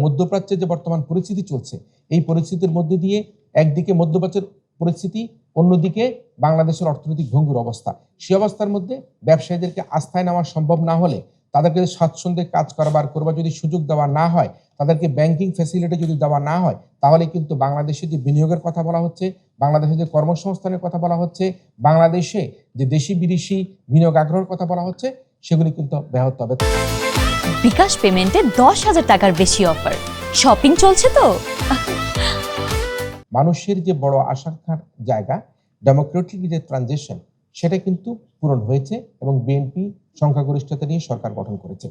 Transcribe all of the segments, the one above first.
মধ্যপ্রাচ্যে যে বর্তমান পরিস্থিতি চলছে, এই পরিস্থিতির মধ্যে দিয়ে একদিকে মধ্যপ্রাচ্যের পরিস্থিতি, অন্যদিকে বাংলাদেশের অর্থনৈতিক ভঙ্গুর অবস্থা। সে অবস্থার মধ্যে ব্যবসায়ীদেরকে আস্থায় নেওয়া সম্ভব না হলে, তাদেরকে স্বাচ্ছন্দ্যে কাজ করবার যদি সুযোগ দেওয়া না হয়, তাদেরকে ব্যাংকিং ফ্যাসিলিটি যদি দেওয়া না হয়, তাহলে কিন্তু বাংলাদেশে যে বিনিয়োগের কথা বলা হচ্ছে, বাংলাদেশে যে কর্মসংস্থানের কথা বলা হচ্ছে, বাংলাদেশে যে দেশি বিদেশি বিনিয়োগ আগ্রহের কথা বলা হচ্ছে, সেগুলি কিন্তু ব্যাহত হবে। বিকাশ পেমেন্টে 10,000 টাকার বেশি অফার, শপিং চলছে তো। মানুষের যে বড় আকাঙ্ক্ষার জায়গা, ডেমোক্রেটিক যে ট্রানজিশন, সেটা কিন্তু পূরণ হয়েছে এবং বিএনপি সংখ্যাগরিষ্ঠতা নিয়ে সরকার গঠন করেছে।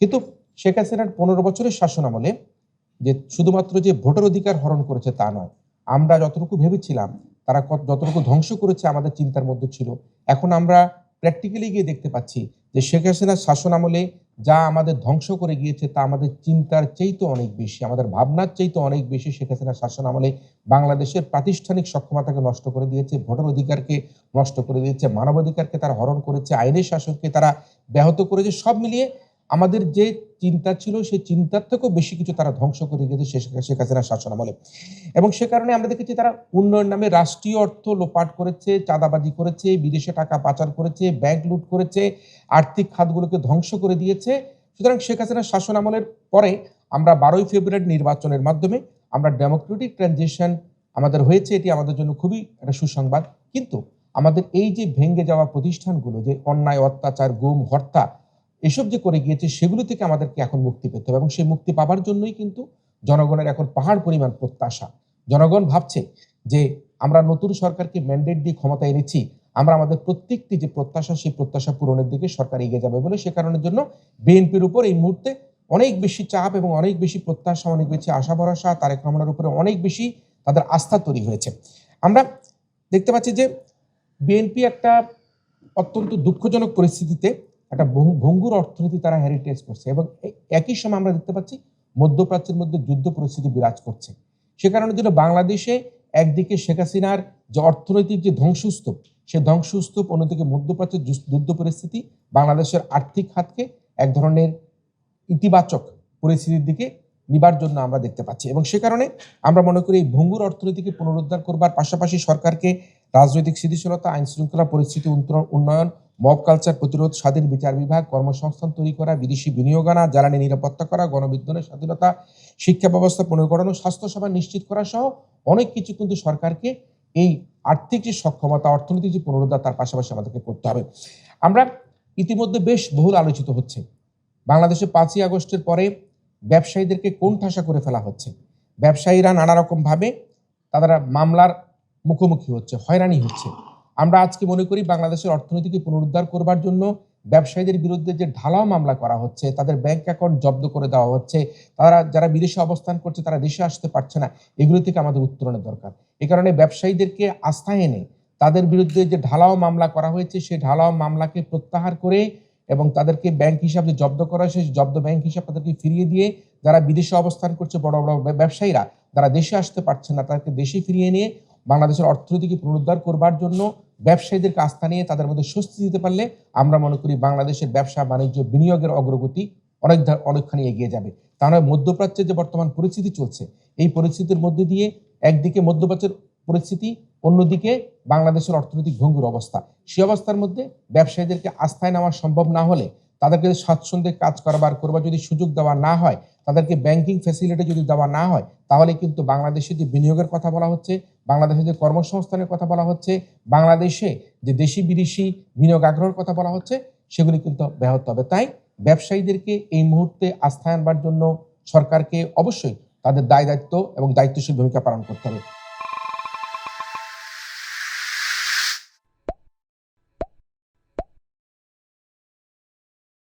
কিন্তু শেখ হাসিনার 15 বছরের শাসনামলে যে শুধুমাত্র যে ভোটের অধিকার হরণ করেছে তা নয়, আমরা যতটুকু ভেবেছিলাম তারা যতটুকু ধ্বংস করেছে আমাদের চিন্তার মধ্যে ছিল। এখন আমরা প্র্যাকটিক্যালি গিয়ে দেখতে পাচ্ছি যে শেখ হাসিনার শাসনামলে যা আমাদের ধ্বংস করে গিয়েছে তা আমাদের চিন্তার চাইতে অনেক বেশি, আমাদের ভাবনার চাইতে অনেক বেশি। শেখ হাসিনার শাসনামলে বাংলাদেশের প্রাতিষ্ঠানিক সক্ষমতাকে নষ্ট করে দিয়েছে, ভোটের অধিকারকে নষ্ট করে দিয়েছে, মানবাধিকারকে তারা হরণ করেছে, আইনের শাসনকে তারা ব্যাহত করেছে। সব মিলিয়ে আমাদের যে চিন্তা ছিল সেই চিন্তার থেকেও বেশি কিছু তারা ধ্বংস করে গিয়েছে শেখ হাসিনার শাসনামলে। এবং সে কারণে আমরা দেখেছি তারা উন্নয়ন নামে রাষ্ট্রীয় অর্থ লোপাট করেছে, চাঁদাবাজি করেছে, বিদেশে টাকা পাচার করেছে, ব্যাংক লুট করেছে, আর্থিক খাতগুলোকে ধ্বংস করে দিয়েছে। সুতরাং শেখ হাসিনার শাসনামলের পরে আমরা 12ই ফেব্রুয়ারি নির্বাচনের মাধ্যমে আমরা ডেমোক্রেটিক ট্রানজিশন আমাদের হয়েছে, এটি আমাদের জন্য খুবই একটা সুসংবাদ। কিন্তু আমাদের এই যে ভেঙে যাওয়া প্রতিষ্ঠানগুলো, যে অন্যায়, অত্যাচার, গুম, হত্যা এসব যে করে গিয়েছে, সেগুলো থেকে আমাদেরকে এখন মুক্তি পেতে হবে এবং সেই মুক্তি পাবার জন্যই কিন্তু জনগণের এখন পাহাড় পরিমাণ প্রত্যাশা। জনগণ ভাবছে যে আমরা নতুন সরকারকে ম্যান্ডেট দিয়ে ক্ষমতা এনেছি, আমরা আমাদের প্রত্যেকটি যে প্রত্যাশা, সেই প্রত্যাশা পূরণের দিকে সরকার এগিয়ে যাবে বলে সে কারণের জন্য বিএনপির উপর এই মুহূর্তে অনেক বেশি চাপ এবং অনেক বেশি প্রত্যাশা, অনেক বেশি আশা ভরসা, তারেক রহমানের উপরে অনেক বেশি তাদের আস্থা তৈরি হয়েছে। আমরা দেখতে পাচ্ছি যে বিএনপি একটা অত্যন্ত দুঃখজনক পরিস্থিতিতে একটা ভঙ্গুর অর্থনীতি তারা হেরিটেজ করছে এবং একই সময় আমরা দেখতে পাচ্ছি মধ্যপ্রাচ্যের মধ্যে যুদ্ধ পরিস্থিতি বিরাজ করছে। সে কারণের জন্য বাংলাদেশে একদিকে শেখ হাসিনার যে অর্থনৈতিক যে ধ্বংসস্তূপ, সে ধ্বংসস্তূপ, অন্যদিকে মধ্যপ্রাচ্যের যুদ্ধ পরিস্থিতি বাংলাদেশের আর্থিক খাতকে এক ধরনের ইতিবাচক পরিস্থিতির দিকে নিবার জন্য আমরা দেখতে পাচ্ছি এবং সে কারণে আমরা মনে করি এই ভঙ্গুর অর্থনীতিকে পুনরুদ্ধার করবার পাশাপাশি সরকারকে রাজনৈতিক স্থিতিশীলতা, আইন শৃঙ্খলা পরিস্থিতি উন্নয়ন, মব কালচার প্রতিরোধ, স্বাধীন বিচার বিভাগ, কর্মসংস্থান তৈরি করা, বিদেশি বিনিয়োগ আনা, জ্বালানি নিরাপত্তা করা, গণবিজ্ঞানের স্বাধীনতা, শিক্ষা ব্যবস্থা পুনর্গঠন, স্বাস্থ্যসেবা নিশ্চিত করা সহ অনেক কিছু কিন্তু সরকারকে এই আর্থিক যে সক্ষমতা, অর্থনৈতিক যে পুনরুদ্ধার, তার পাশাপাশি আমাদেরকে করতে হবে। আমরা ইতিমধ্যে বেশ বহুল আলোচিত হচ্ছে বাংলাদেশে 5ই আগস্টের পরে ব্যবসায়ীদেরকে কোণঠাসা করে ফেলা হচ্ছে। ব্যবসায়ীরা নানা রকম ভাবে তারা মামলার মুখোমুখি হচ্ছে, হয়রানি হচ্ছে। আমরা আজকে মনে করি বাংলাদেশের অর্থনীতিকে পুনরুদ্ধার করবার জন্য ব্যবসায়ীদের বিরুদ্ধে যে ঢালাও মামলা করা হচ্ছে, তাদের ব্যাংক অ্যাকাউন্ট জব্দ করে দেওয়া হচ্ছে, তারা যারা বিদেশে অবস্থান করছে তারা দেশে আসতে পারছে না, এগুলো থেকে আমাদের উত্তরণের দরকার। এ কারণে ব্যবসায়ীদেরকে আস্থায় এনে তাদের বিরুদ্ধে যে ঢালাও মামলা করা হয়েছে, সেই ঢালাও মামলাকে প্রত্যাহার করে এবং তাদেরকে ব্যাংক হিসাবে জব্দ করা হয়েছে, জব্দ ব্যাংক হিসাব তাদেরকে ফিরিয়ে দিয়ে যারা বিদেশে অবস্থান করছে, বড় বড় ব্যবসায়ীরা যারা দেশে আসতে পারছে না, তাদেরকে দেশে ফিরিয়ে নিয়ে বাংলাদেশের অর্থনীতিকে পুনরুদ্ধার করবার জন্য ব্যবসায়ীদেরকে আস্থা নিয়ে তাদের মধ্যে স্বস্তি দিতে পারলে আমরা মনে করি বাংলাদেশের ব্যবসা বাণিজ্য বিনিয়োগের অগ্রগতি অনেকখানি এগিয়ে যাবে। তাহলে মধ্যপ্রাচ্যে যে বর্তমান পরিস্থিতি চলছে, এই পরিস্থিতির মধ্যে দিয়ে একদিকে মধ্যপ্রাচ্যের পরিস্থিতি, অন্যদিকে বাংলাদেশের অর্থনৈতিক ভঙ্গুর অবস্থা। সে অবস্থার মধ্যে ব্যবসায়ীদেরকে আস্থায় নেওয়া সম্ভব না হলে, তাদেরকে স্বাচ্ছন্দ্যে কাজ করবার যদি সুযোগ দেওয়া না হয়, তাদেরকে ব্যাংকিং ফ্যাসিলিটি যদি দেওয়া না হয়, তাহলে কিন্তু বাংলাদেশে যে বিনিয়োগের কথা বলা হচ্ছে, বাংলাদেশে যে কর্মসংস্থানের কথা বলা হচ্ছে, বাংলাদেশে যে দেশি বিদেশি বিনিয়োগ আগ্রহের কথা বলা হচ্ছে, সেগুলি কিন্তু ব্যাহত হবে। তাই ব্যবসায়ীদেরকে এই মুহূর্তে আস্থায় আনবার জন্য সরকারকে অবশ্যই তাদের দায় দায়িত্ব এবং দায়িত্বশীল ভূমিকা পালন করতে হবে।